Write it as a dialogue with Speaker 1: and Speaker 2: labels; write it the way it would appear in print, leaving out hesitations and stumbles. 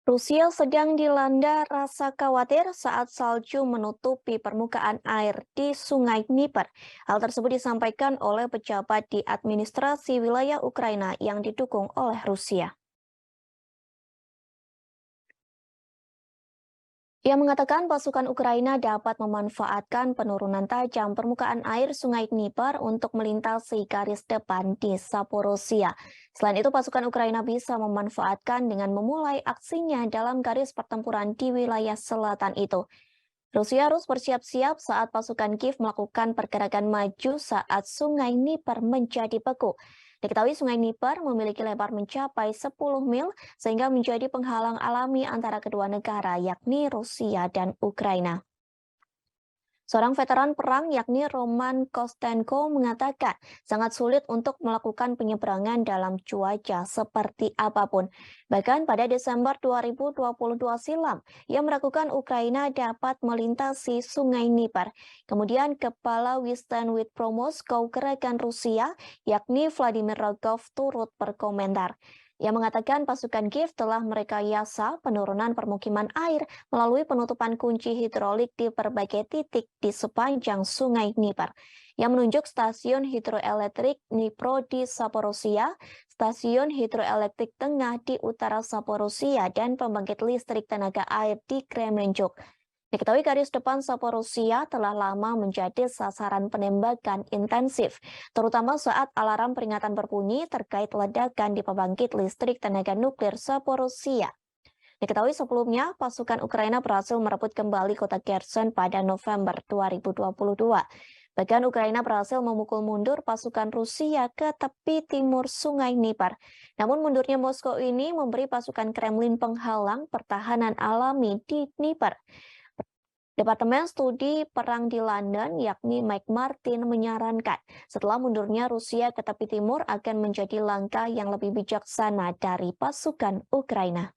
Speaker 1: Rusia sedang dilanda rasa khawatir saat salju menutupi permukaan air di Sungai Dniper. Hal tersebut disampaikan oleh pejabat di administrasi wilayah Ukraina yang didukung oleh Rusia. Ia mengatakan pasukan Ukraina dapat memanfaatkan penurunan tajam permukaan air Sungai Dniper untuk melintasi garis depan di Zaporozhye. Selain itu, pasukan Ukraina bisa memanfaatkan dengan memulai aksinya dalam garis pertempuran di wilayah selatan itu. Rusia harus bersiap-siap saat pasukan Kiev melakukan pergerakan maju saat Sungai Dniper menjadi beku. Diketahui Sungai Dniper memiliki lebar mencapai 10 mil sehingga menjadi penghalang alami antara kedua negara yakni Rusia dan Ukraina. Seorang veteran perang yakni Roman Kostenko mengatakan sangat sulit untuk melakukan penyeberangan dalam cuaca seperti apapun. Bahkan pada Desember 2022 silam, ia meragukan Ukraina dapat melintasi Sungai Dniper. Kemudian Kepala Western Moskow gerakan Rusia yakni Vladimir Rogov turut berkomentar. Ia mengatakan pasukan Kiev telah merekayasa penurunan permukiman air melalui penutupan kunci hidrolik di berbagai titik di sepanjang Sungai Dniper, yang menunjuk stasiun hidroelektrik Dnipro di Zaporozhye, stasiun hidroelektrik tengah di utara Zaporozhye, dan pembangkit listrik tenaga air di Kremenchuk. Diketahui garis depan Zaporozhye telah lama menjadi sasaran penembakan intensif, terutama saat alarm peringatan berbunyi terkait ledakan di pembangkit listrik tenaga nuklir Zaporozhye. Diketahui sebelumnya, pasukan Ukraina berhasil merebut kembali kota Kherson pada November 2022. Bahkan Ukraina berhasil memukul mundur pasukan Rusia ke tepi timur Sungai Dniper. Namun mundurnya Moskow ini memberi pasukan Kremlin penghalang pertahanan alami di Dniper. Departemen Studi Perang di London, yakni Mike Martin, menyarankan setelah mundurnya Rusia ke tepi timur akan menjadi langkah yang lebih bijaksana dari pasukan Ukraina.